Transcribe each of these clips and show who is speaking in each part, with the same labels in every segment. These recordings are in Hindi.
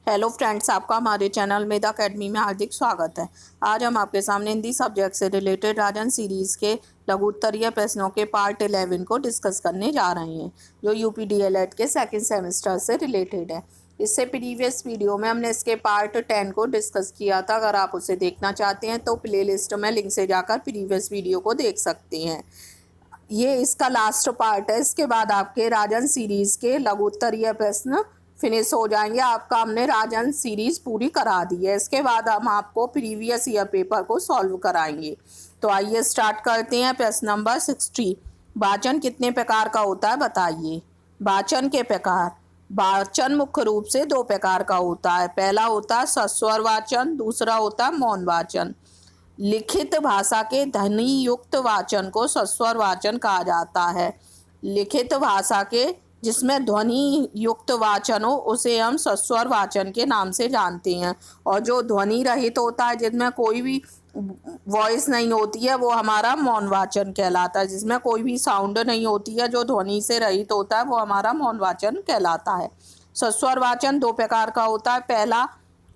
Speaker 1: हेलो फ्रेंड्स, आपका हमारे चैनल मेधा अकेडमी में हार्दिक स्वागत है। आज हम आपके सामने हिंदी सब्जेक्ट से रिलेटेड राजन सीरीज़ के लघु उत्तरीय प्रश्नों के पार्ट 11 को डिस्कस करने जा रहे हैं, जो यूपी डीएलएड के सेकंड सेमेस्टर से रिलेटेड है। इससे प्रीवियस वीडियो में हमने इसके पार्ट 10 को डिस्कस किया था। अगर आप उसे देखना चाहते हैं तो प्ले लिस्ट में लिंक से जाकर प्रीवियस वीडियो को देख सकते हैं। ये इसका लास्ट पार्ट है। इसके बाद आपके राजन सीरीज़ के लघु उत्तरीय प्रश्न फिनिश हो जाएंगे। आपका हमने राजन सीरीज़ पूरी करा दी है। इसके बाद हम आपको प्रीवियस ईयर पेपर को सॉल्व कराएंगे। तो आइए स्टार्ट करते हैं। प्रश्न नंबर 60, वाचन कितने प्रकार का होता है बताइए। वाचन के प्रकार। वाचन मुख्य रूप से दो प्रकार का होता है। पहला होता है सस्वर वाचन, दूसरा होता है मौन वाचन। लिखित भाषा के ध्वनि युक्त वाचन को सस्वर वाचन कहा जाता है। लिखित भाषा के जिसमें ध्वनि युक्त वाचन हो उसे हम सस्वर वाचन के नाम से जानते हैं। और जो ध्वनि रहित होता है, जिसमें कोई भी वॉइस नहीं होती है, वो हमारा मौन वाचन कहलाता है। जिसमें कोई भी साउंड नहीं होती है, जो ध्वनि से रहित होता है, वो हमारा मौन वाचन कहलाता है। सस्वर वाचन दो प्रकार का होता है।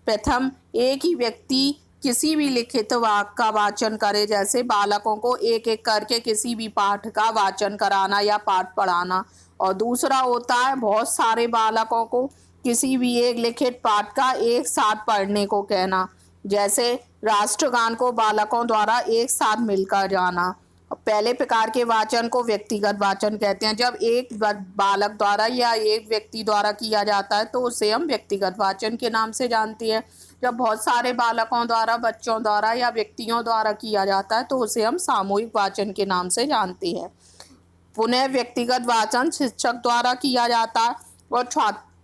Speaker 1: प्रथम, एक ही व्यक्ति किसी भी लिखित वाक्य का वाचन करे, जैसे बालकों को एक एक करके किसी भी पाठ का वाचन कराना या पाठ पढ़ाना। और दूसरा होता है बहुत सारे बालकों को किसी भी एक लिखित पाठ का एक साथ पढ़ने को कहना, जैसे राष्ट्रगान को बालकों द्वारा एक साथ मिलकर गाना। पहले प्रकार के वाचन को व्यक्तिगत वाचन कहते हैं। जब एक बालक द्वारा या एक व्यक्ति द्वारा किया जाता है तो उसे हम व्यक्तिगत वाचन के नाम से जानते हैं। जब बहुत सारे बालकों द्वारा, बच्चों द्वारा या व्यक्तियों द्वारा किया जाता है तो उसे हम सामूहिक वाचन के नाम से जानते हैं। पुनः व्यक्तिगत वाचन शिक्षक द्वारा किया जाता है और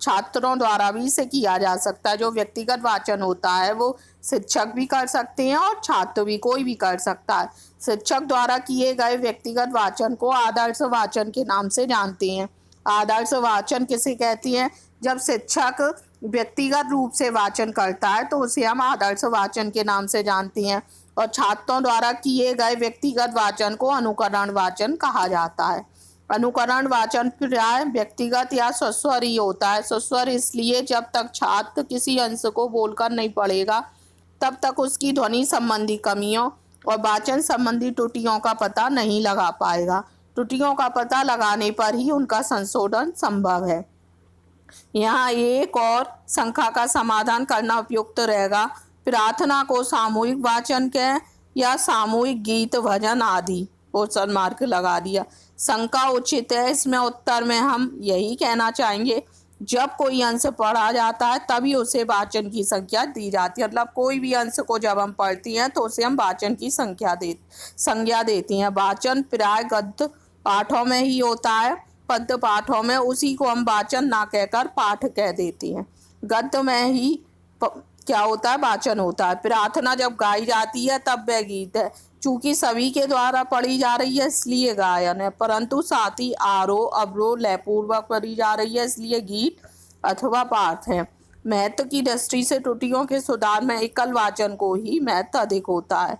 Speaker 1: छात्रों द्वारा भी इसे किया जा सकता है। जो व्यक्तिगत वाचन होता है वो शिक्षक भी कर सकते हैं और छात्र भी, कोई भी कर सकता है। शिक्षक द्वारा किए गए व्यक्तिगत वाचन को आदर्श वाचन के नाम से जानते हैं। आदर्श वाचन किसे कहती हैं? जब शिक्षक व्यक्तिगत रूप से वाचन करता है तो उसे हम आदर्श वाचन के नाम से जानते हैं। और छात्रों द्वारा किए गए व्यक्तिगत वाचन को अनुकरण वाचन कहा जाता है। अनुकरण वाचन प्राय व्यक्तिगत या सस्वर ही होता है। सस्वर इसलिए जब तक छात्र किसी अंश को बोलकर नहीं पढ़ेगा तब तक उसकी ध्वनि संबंधी कमियों और वाचन संबंधी त्रुटियों का पता नहीं लगा पाएगा। त्रुटियों का पता लगाने पर ही उनका संशोधन संभव है। यहाँ एक और शंका का समाधान करना उपयुक्त रहेगा। प्रार्थना को सामूहिक वाचन कहें या सामूहिक गीत भजन आदि। क्वेश्चन मार्क लगा दिया। शंका उचित है। इसमें उत्तर में हम यही कहना चाहेंगे, जब कोई अंश पढ़ा जाता है तभी उसे वाचन की संख्या दी जाती है। मतलब कोई भी अंश को जब हम पढ़ती हैं तो उसे हम वाचन की संज्ञा देती हैं। वाचन प्राय गद्य पाठों में ही होता है। पद्य पाठों में उसी को हम वाचन ना कहकर पाठ कह देते हैं। गद्य में ही क्या होता है? वाचन होता है। प्रार्थना जब गाई जाती है तब वह गीत है। चूंकि सभी के द्वारा पढ़ी जा रही है इसलिए गायन है, परंतु साथ ही आरोह अवरोह लयपूर्वक पढ़ी जा रही है इसलिए गीत अथवा पाठ है। महत्व की दृष्टि से त्रुटियों के सुधार में एकल वाचन को ही महत्व अधिक होता है।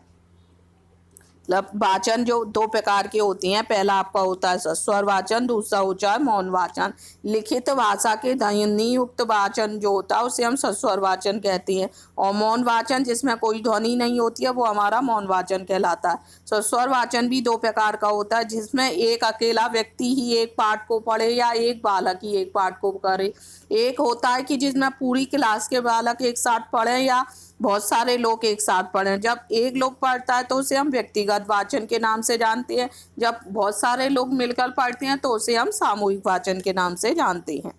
Speaker 1: वाचन जो दो प्रकार के होते हैं, पहला आपका होता है सस्वर वाचन, दूसरा होता है मौन वाचन। लिखित भाषा के ध्वनि युक्त वाचन जो होता है उसे हम सस्वर वाचन कहते हैं। और मौन वाचन जिसमें कोई ध्वनि नहीं होती है वो हमारा मौन वाचन कहलाता है। सस्वर वाचन भी दो प्रकार का होता है, जिसमें एक अकेला व्यक्ति ही एक पाठ को पढ़े या एक बालक ही एक पाठ को करे। एक होता है कि जिसमें पूरी क्लास के बालक एक साथ पढ़े या बहुत सारे लोग एक साथ पढ़ें। जब एक लोग पढ़ता है तो उसे हम व्यक्तिगत वाचन के नाम से जानते हैं। जब बहुत सारे लोग मिलकर पढ़ते हैं तो उसे हम सामूहिक वाचन के नाम से जानते हैं।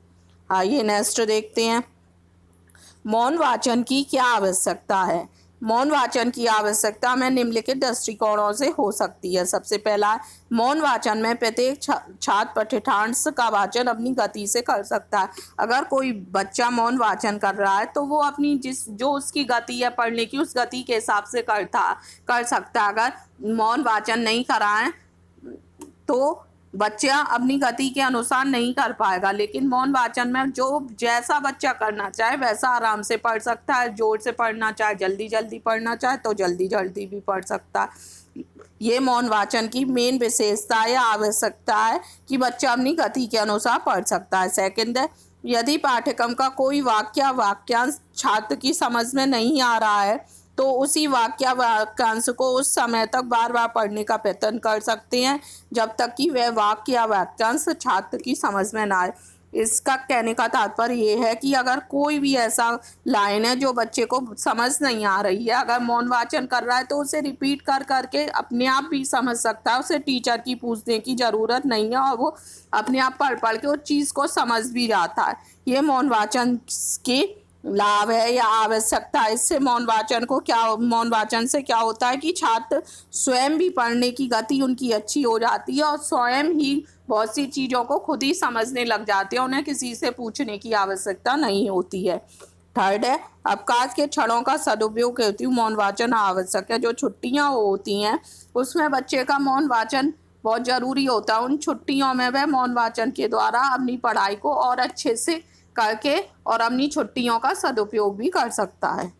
Speaker 1: आइए नेक्स्ट देखते हैं। मौन वाचन की क्या आवश्यकता है? मौन वाचन की आवश्यकता में निम्नलिखित दृष्टिकोणों से हो सकती है। सबसे पहला, मौन वाचन में प्रत्येक छात्र पठ्यांश का वाचन अपनी गति से कर सकता है। अगर कोई बच्चा मौन वाचन कर रहा है तो वो अपनी जो उसकी गति है पढ़ने की, उस गति के हिसाब से कर सकता है। अगर मौन वाचन नहीं कराएं तो बच्चा अपनी गति के अनुसार नहीं कर पाएगा। लेकिन मौन वाचन में जो जैसा बच्चा करना चाहे वैसा आराम से पढ़ सकता है। जोर से पढ़ना चाहे, जल्दी जल्दी पढ़ना चाहे तो जल्दी जल्दी भी पढ़ सकता है। ये मौन वाचन की मेन विशेषता या आवश्यकता है कि बच्चा अपनी गति के अनुसार पढ़ सकता है। सेकंड है, यदि पाठ्यक्रम का कोई वाक्य या वाक्यांश छात्र की समझ में नहीं आ रहा है तो उसी वाक्य या वाक्यांश को उस समय तक बार बार पढ़ने का प्रयत्न कर सकते हैं जब तक कि वह वाक्य या वाक्यांश छात्र की समझ में ना आए। इसका कहने का तात्पर्य ये है कि अगर कोई भी ऐसा लाइन है जो बच्चे को समझ नहीं आ रही है, अगर मौन वाचन कर रहा है तो उसे रिपीट कर करके अपने आप भी समझ सकता है, उसे टीचर की पूछने की ज़रूरत नहीं है और वो अपने आप पढ़ पढ़ के उस चीज़ को समझ भी जाता है। ये मौन वाचन की लाभ है या आवश्यकता है। इससे मौन वाचन से क्या होता है कि छात्र स्वयं भी पढ़ने की गति उनकी अच्छी हो जाती है और स्वयं ही बहुत सी चीज़ों को खुद ही समझने लग जाते हैं, उन्हें किसी से पूछने की आवश्यकता नहीं होती है। थर्ड है अवकाश के क्षणों का सदुपयोग हेतु मौन वाचन आवश्यक है। जो छुट्टियां होती हैं उसमें बच्चे का मौन वाचन बहुत ज़रूरी होता है। उन छुट्टियों में वह मौन वाचन के द्वारा अपनी पढ़ाई को और अच्छे से करके और अपनी छुट्टियों का सदुपयोग भी कर सकता है।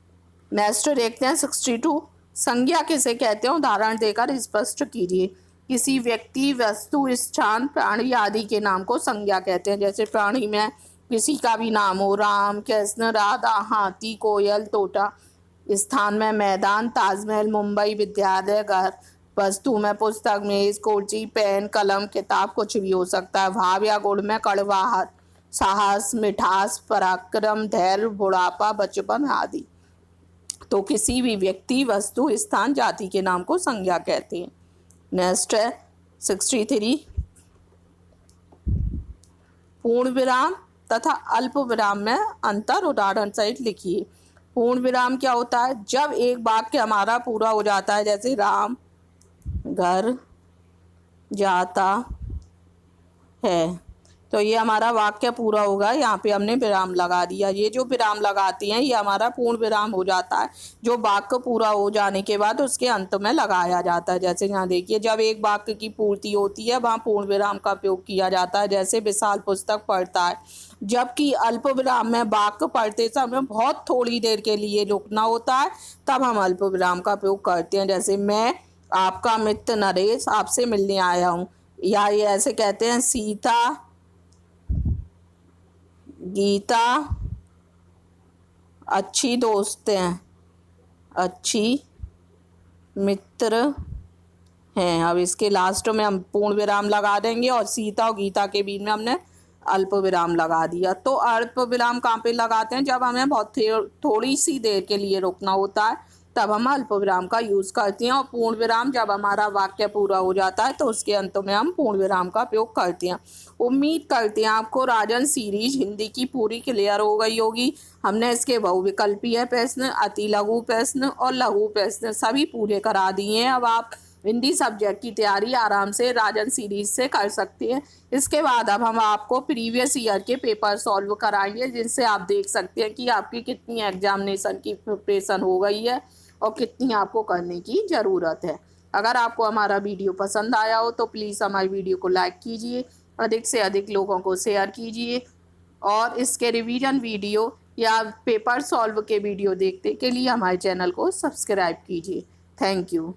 Speaker 1: नेक्स्ट देखते हैं 62 संज्ञा किसे कहते हैं, उदाहरण देकर स्पष्ट कीजिए। किसी व्यक्ति, वस्तु, स्थान, प्राणी आदि के नाम को संज्ञा कहते हैं। जैसे प्राणी में किसी का भी नाम हो, राम, कृष्ण, राधा, हाथी, कोयल, तोता। स्थान में मैदान, ताजमहल, मुंबई, विद्यालय, घर। वस्तु में पुस्तक, मेज, कुर्सी, पेन, कलम, किताब, कुछ भी हो सकता है। भाव या गुण में कड़वाहट, साहस, मिठास, पराक्रम, धैर्य, बुढ़ापा, बचपन आदि। तो किसी भी व्यक्ति, वस्तु, स्थान, जाति के नाम को संज्ञा कहते हैं। नेक्स्ट है 63 पूर्ण विराम तथा अल्प विराम में अंतर उदाहरण सहित लिखिए। पूर्ण विराम क्या होता है? जब एक वाक्य हमारा पूरा हो जाता है, जैसे राम घर जाता है, तो ये हमारा वाक्य पूरा होगा, यहाँ पे हमने विराम लगा दिया। ये जो विराम लगाते हैं ये हमारा पूर्ण विराम हो जाता है, जो वाक्य पूरा हो जाने के बाद उसके अंत में लगाया जाता है। जैसे यहाँ देखिए, जब एक वाक्य की पूर्ति होती है वहाँ पूर्ण विराम का उपयोग किया जाता है। जैसे विशाल पुस्तक पढ़ता है। जबकि अल्प विराम में वाक्य पढ़ते समय बहुत थोड़ी देर के लिए रुकना होता है, तब हम अल्प विराम का उपयोग करते हैं। जैसे मैं आपका मित्र नरेश आपसे मिलने आया हूँ, या ये ऐसे कहते हैं सीता, गीता अच्छी दोस्त हैं, अच्छी मित्र हैं। अब इसके लास्ट में हम पूर्ण विराम लगा देंगे और सीता और गीता के बीच में हमने अल्प विराम लगा दिया। तो अल्प विराम कहाँ पे लगाते हैं? जब हमें बहुत थोड़ी सी देर के लिए रुकना होता है, तब हम अल्प विराम का यूज़ करते हैं। और पूर्ण विराम जब हमारा वाक्य पूरा हो जाता है तो उसके अंत में हम पूर्ण विराम का उपयोग करते हैं। उम्मीद करते हैं आपको राजन सीरीज हिंदी की पूरी क्लियर हो गई होगी। हमने इसके बहुविकल्पीय प्रश्न, अति लघु प्रश्न और लघु प्रश्न सभी पूरे करा दिए हैं। अब आप हिंदी सब्जेक्ट की तैयारी आराम से राजन सीरीज से कर सकते हैं। इसके बाद अब हम आपको प्रीवियस ईयर के पेपर सॉल्व कराएंगे, जिनसे आप देख सकते हैं कि आपकी कितनी एग्जामिनेशन की प्रिपरेशन हो गई है और कितनी आपको करने की ज़रूरत है। अगर आपको हमारा वीडियो पसंद आया हो तो प्लीज़ हमारी वीडियो को लाइक कीजिए, अधिक से अधिक लोगों को शेयर कीजिए और इसके रिवीजन वीडियो या पेपर सॉल्व के वीडियो देखने के लिए हमारे चैनल को सब्सक्राइब कीजिए। Thank you.